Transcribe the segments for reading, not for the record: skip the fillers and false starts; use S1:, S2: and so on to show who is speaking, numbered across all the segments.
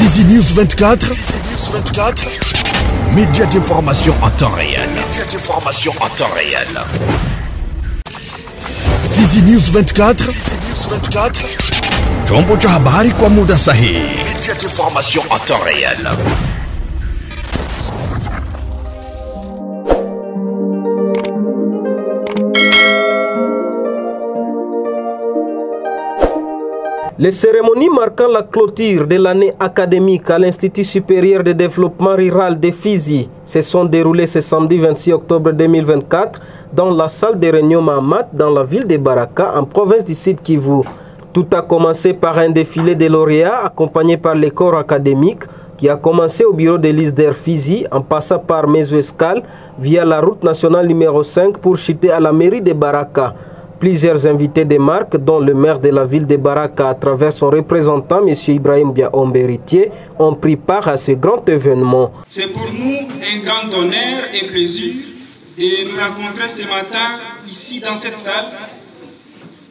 S1: Fizi News 24. Média d'information en temps réel. Fizi News 24. Chombo cha habari kwa muda sahihi. Média d'information en temps réel.
S2: Les cérémonies marquant la clôture de l'année académique à l'Institut supérieur de développement rural de Fizi se sont déroulées ce samedi 26 octobre 2024 dans la salle de réunion Mahamat dans la ville de Baraka en province du Sud Kivu. Tout a commencé par un défilé de lauréats accompagné par les corps académiques qui a commencé au bureau de l'ISDER Fizi en passant par Mezo-Escale via la route nationale numéro 5 pour chuter à la mairie de Baraka. Plusieurs invités des marques, dont le maire de la ville de Baraka à travers son représentant, M. Ibrahim Biaomberitier, ont pris part à ce grand événement.
S3: C'est pour nous un grand honneur et plaisir de nous rencontrer ce matin ici dans cette salle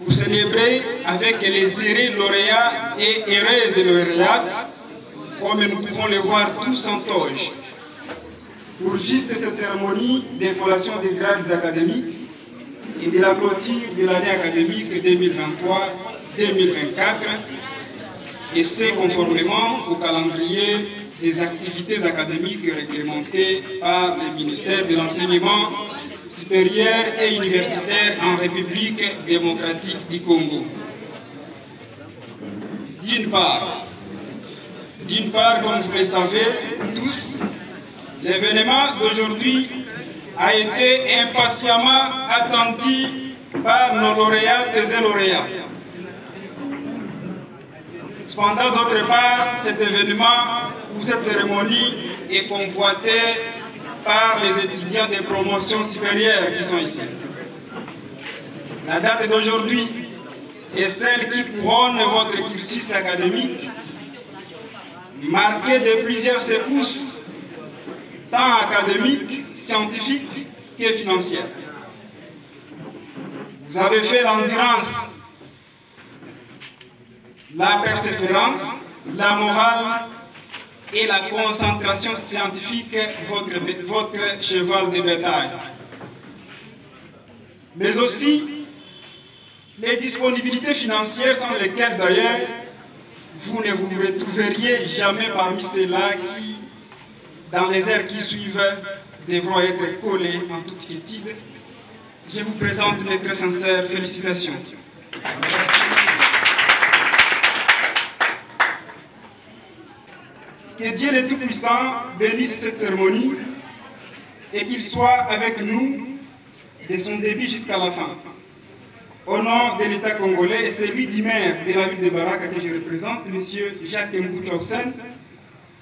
S3: pour célébrer avec les heureux lauréats et heureuses lauréates, comme nous pouvons les voir tous en toge. Pour juste cette cérémonie d'évaluation des grades académiques et de la clôture de l'année académique 2023-2024, et c'est conformément au calendrier des activités académiques réglementées par le ministère de l'Enseignement supérieur et universitaire en République démocratique du Congo. D'une part, comme vous le savez tous, l'événement d'aujourd'hui a été impatiemment attendu par nos lauréates et lauréats. Cependant, d'autre part, cet événement ou cette cérémonie est convoitée par les étudiants des promotions supérieures qui sont ici. La date d'aujourd'hui est celle qui couronne votre cursus académique, marqué de plusieurs secousses, tant académiques, scientifiques que financières. Vous avez fait l'endurance, la persévérance, la morale et la concentration scientifique, votre cheval de bataille. Mais aussi les disponibilités financières sans lesquelles d'ailleurs vous ne vous retrouveriez jamais parmi ceux-là qui, dans les heures qui suivent, devront être collés en toute quiétude. Je vous présente mes très sincères félicitations. Que Dieu le Tout-Puissant bénisse cette cérémonie et qu'il soit avec nous de son début jusqu'à la fin. Au nom de l'État congolais et celui du maire de la ville de Baraka que je représente, M. Jacques Mbouchausen,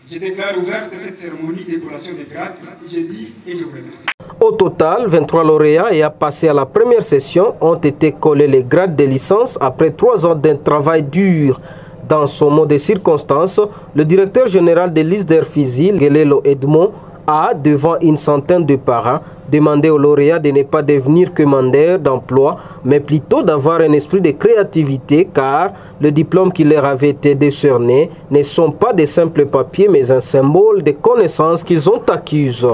S3: je déclare ouverte cette cérémonie d'évaluation des grades. Je dis et je vous remercie.
S2: Au total, 23 lauréats ayant passé à la première session ont été collés les grades de licence après 3 ans d'un travail dur. Dans son mot de circonstance, le directeur général de l'ISDER Fizi, Gelelo Edmond, a, devant une centaine de parents, demandé aux lauréats de ne pas devenir commandeurs d'emploi, mais plutôt d'avoir un esprit de créativité, car le diplôme qui leur avait été décerné ne sont pas des simples papiers, mais un symbole de connaissances qu'ils ont acquises.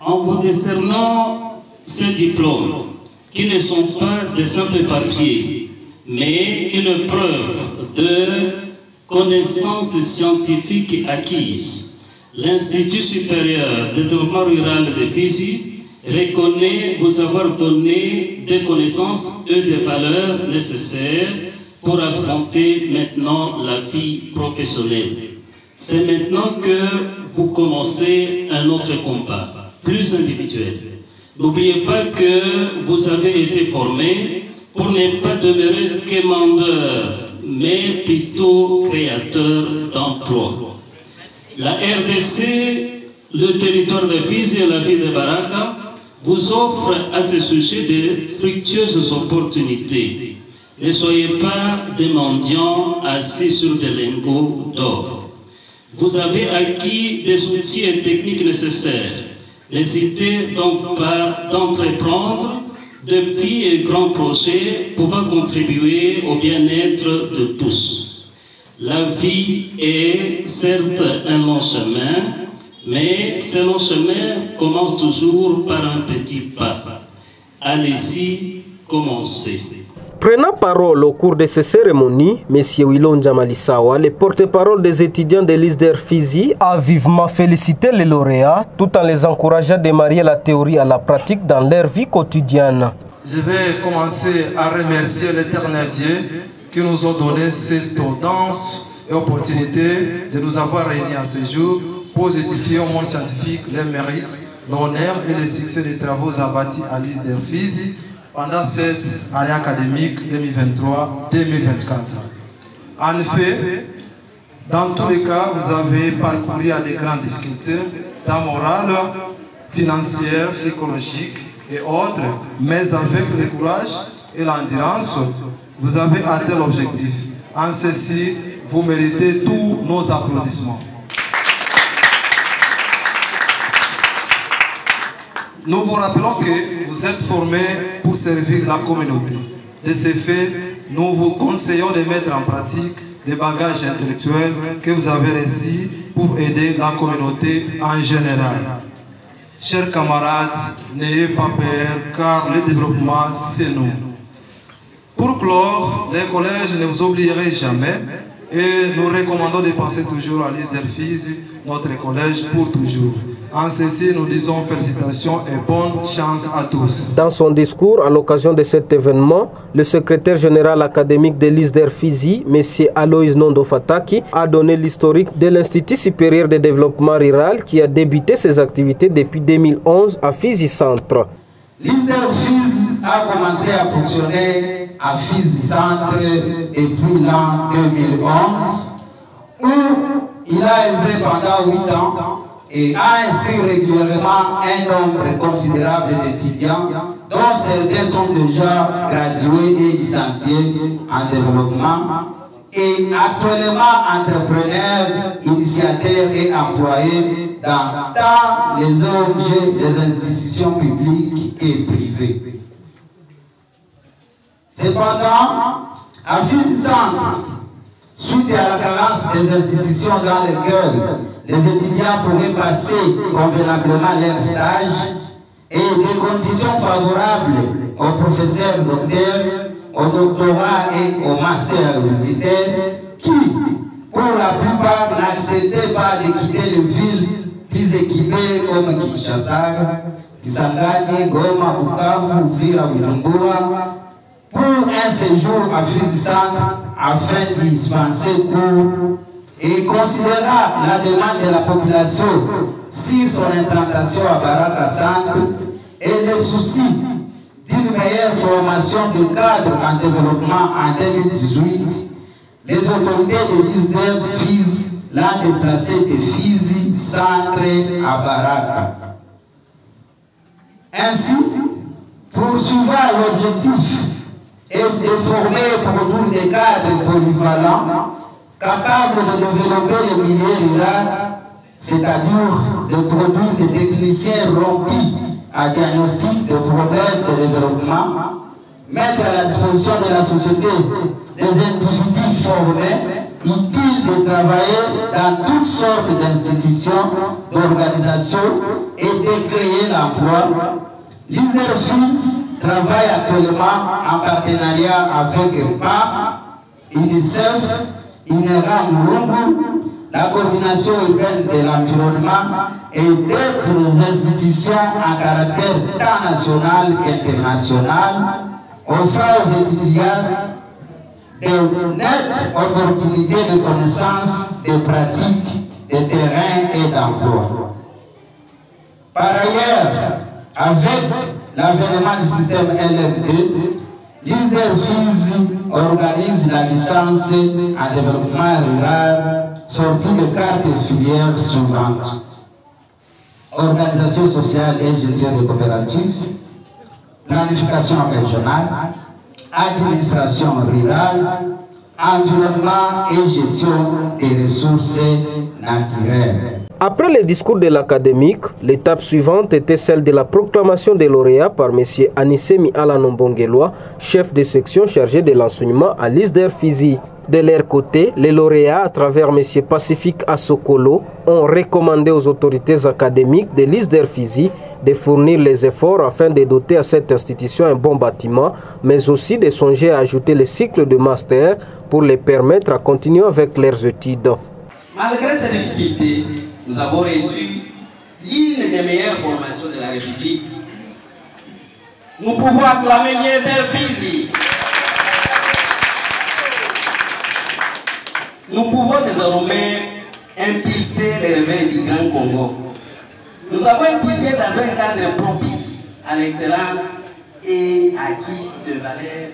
S4: En vous décernant ces diplômes, qui ne sont pas des simples papiers, mais une preuve de connaissances scientifiques acquises, l'Institut supérieur de développement rural de Fizi reconnaît vous avoir donné des connaissances et des valeurs nécessaires pour affronter maintenant la vie professionnelle. C'est maintenant que vous commencez un autre combat, plus individuel. N'oubliez pas que vous avez été formé pour ne pas demeurer commandeur, mais plutôt créateur d'emplois. La RDC, le territoire de Fizi et la ville de Baraka vous offrent à ce sujet de fructueuses opportunités. Ne soyez pas des mendiants assis sur des lingots d'or. Vous avez acquis des outils et techniques nécessaires. N'hésitez donc pas d'entreprendre de petits et grands projets pouvant contribuer au bien-être de tous. La vie est certes un long chemin, mais ce long chemin commence toujours par un petit pas. Allez-y, commencez.
S2: Prenant parole au cours de ces cérémonies, M. Wilonja Malisawa, le porte-parole des étudiants de l'ISDER Fizi, a vivement félicité les lauréats tout en les encourageant de marier la théorie à la pratique dans leur vie quotidienne.
S5: Je vais commencer à remercier l'Éternel Dieu qui nous a donné cette audience et opportunité de nous avoir réunis à ce jour pour édifier au monde scientifique les mérites, l'honneur et le succès des travaux abattus à l'ISDER Fizi pendant cette année académique 2023-2024. En effet, dans tous les cas, vous avez parcouru à des grandes difficultés, tant morales, financières, psychologiques et autres, mais avec le courage et l'endurance, vous avez atteint l'objectif. En ceci, vous méritez tous nos applaudissements. Nous vous rappelons que vous êtes formés pour servir la communauté. De ce fait, nous vous conseillons de mettre en pratique les bagages intellectuels que vous avez reçus pour aider la communauté en général. Chers camarades, n'ayez pas peur car le développement, c'est nous. Pour clore, les collèges ne vous oublierez jamais et nous recommandons de penser toujours à l'ISDER Fizi, notre collège pour toujours. En ceci, nous disons félicitations et bonne chance à tous.
S2: Dans son discours à l'occasion de cet événement, le secrétaire général académique de l'ISDER Fizi, M. Aloïs Nondo Fataki, a donné l'historique de l'Institut supérieur de développement rural qui a débuté ses activités depuis 2011 à Fizi Centre.
S6: L'ISDER Fizi a commencé à fonctionner à Fizi Centre depuis l'an 2011, où il a œuvré pendant 8 ans et a inscrit régulièrement un nombre considérable d'étudiants, dont certains sont déjà gradués et licenciés en développement, et actuellement entrepreneurs, initiateurs et employés dans tant les ONG, les institutions publiques et privées. Cependant, à Fizi Centre, suite à la carence des institutions dans lesquelles les étudiants pourraient passer convenablement leur stage et des conditions favorables aux professeurs docteurs, au doctorat et au master universitaire qui, pour la plupart, n'acceptaient pas de quitter les villes plus équipées comme Kinshasa, Kisangani, Goma, Bukavu, Uvira, Bujumbura, pour un séjour à Fizi Centre afin d'y dispenser cours et considérant la demande de la population sur son implantation à Baraka Centre et le souci d'une meilleure formation de cadres en développement en 2018, les autorités de l'ISDER Fizi l'ont déplacé de Fizi Centre à Baraka. Ainsi, poursuivant l'objectif et de former et produire des cadres polyvalents capables de développer le milieu rural, c'est-à-dire de produire des techniciens rompus à diagnostic de problèmes de développement, mettre à la disposition de la société des individus formés, utiles de travailler dans toutes sortes d'institutions, d'organisations et de créer l'emploi. L'ISDER Fizi travaille actuellement en partenariat avec PAM, UNICEF, INERA Mulungu, la coordination urbaine de l'environnement et d'autres institutions à caractère tant national qu'international, offrant aux étudiants de nettes opportunités de connaissances, de pratiques, de terrain et d'emploi. Par ailleurs, avec l'avènement du système LMD, l'ISDER Fizi organise la licence en développement rural sortie de 4 filières suivantes: organisation sociale et gestion de coopératives, planification régionale, administration rurale, environnement et gestion des ressources naturelles.
S2: Après le discours de l'académique, l'étape suivante était celle de la proclamation des lauréats par M. Anissemi Alanombongelwa, chef de section chargé de l'enseignement à l'ISDER Fizi. De leur côté, les lauréats, à travers M. Pacifique Assokolo, ont recommandé aux autorités académiques de l'ISDER Fizi de fournir les efforts afin de doter à cette institution un bon bâtiment, mais aussi de songer à ajouter les cycles de master pour les permettre à continuer avec leurs études.
S7: Malgré ces difficultés, nous avons reçu l'une des meilleures formations de la République. Nous pouvons acclamer l'ISDER Fizi. Nous pouvons désormais impulser le réveil du Grand Congo. Nous avons étudié dans un cadre propice à l'excellence et acquis de valeurs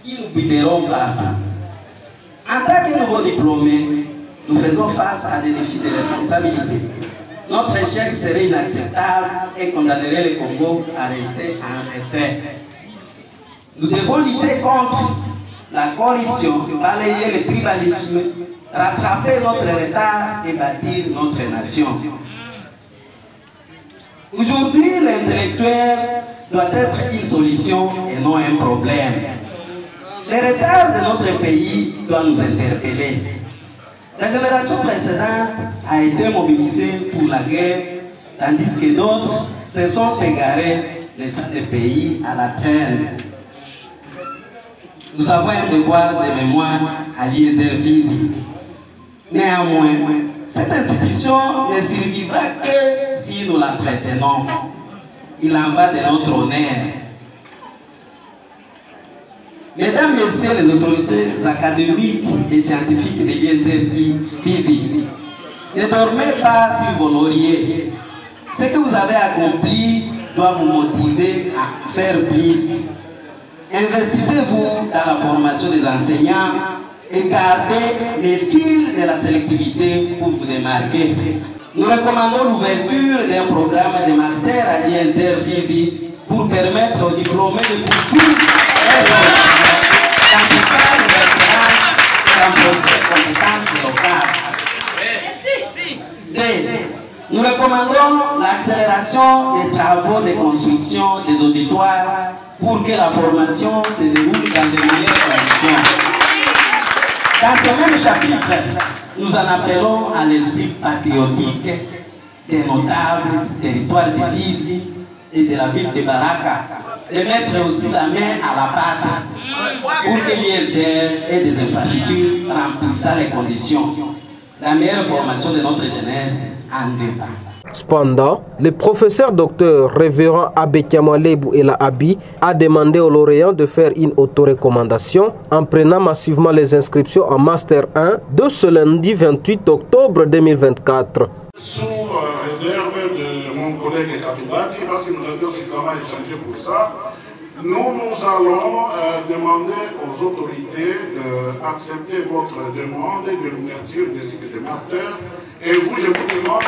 S7: qui nous guideront partout. En tant que nouveaux diplômés, nous faisons face à des défis de responsabilité. Notre échec serait inacceptable et condamnerait le Congo à rester en retrait. Nous devons lutter contre la corruption, balayer le tribalisme, rattraper notre retard et bâtir notre nation. Aujourd'hui, l'intellectuel doit être une solution et non un problème. Le retard de notre pays doit nous interpeller. La génération précédente a été mobilisée pour la guerre, tandis que d'autres se sont égarés, laissant le pays à la traîne. Nous avons un devoir de mémoire à l'ISDER Fizi. Néanmoins, cette institution ne survivra que si nous la traitons. Il en va de notre honneur. Mesdames, Messieurs les autorités académiques et scientifiques de l'ISDER Fizi, ne dormez pas sur vos lauriers. Ce que vous avez accompli doit vous motiver à faire plus. Investissez-vous dans la formation des enseignants et gardez les fils de la sélectivité pour vous démarquer. Nous recommandons l'ouverture d'un programme de master à l'ISDER Fizi pour permettre aux diplômés de poursuivre leur formation dans ce cadre d'excellence et renforcer les compétences locales. Nous recommandons l'accélération des travaux de construction des auditoires pour que la formation se déroule dans de meilleures conditions. Dans ce même chapitre, nous en appelons à l'esprit patriotique des notables du territoire de Fizi et de la ville de Baraka, de mettre aussi la main à la pâte pour que l'ISDER ait des infrastructures remplissant les conditions. La meilleure formation de notre jeunesse en dépend.
S2: Cependant, le professeur docteur révérend Abekiamalebou Ela Abi a demandé aux lauréats de faire une autorecommandation en prenant massivement les inscriptions en Master 1 de ce lundi 28 octobre 2024.
S8: Sous réserve de mon collègue Katoubati, parce que nous avons suffisamment échangé pour ça, nous allons demander aux autorités d'accepter votre demande de l'ouverture des cycles de master. Et vous, je vous demande,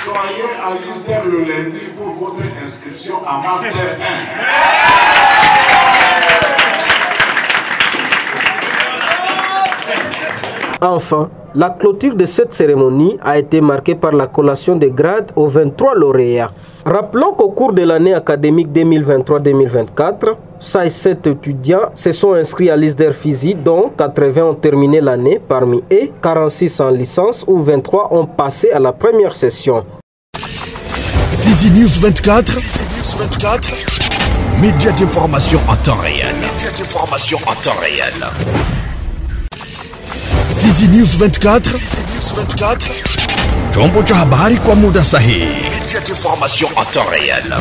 S8: soyez à l'ISDER le lundi pour votre inscription à Master
S2: 1. Enfin, la clôture de cette cérémonie a été marquée par la collation des grades aux 23 lauréats. Rappelons qu'au cours de l'année académique 2023-2024, 67 étudiants se sont inscrits à l'ISDER Fizi, dont 80 ont terminé l'année. Parmi eux, 46 en licence ou 23 ont passé à la première session.
S1: Fizi News 24, média d'information en temps réel. Fizi News 24, chombo cha habari kwa muda sahihi, média d'information en temps réel.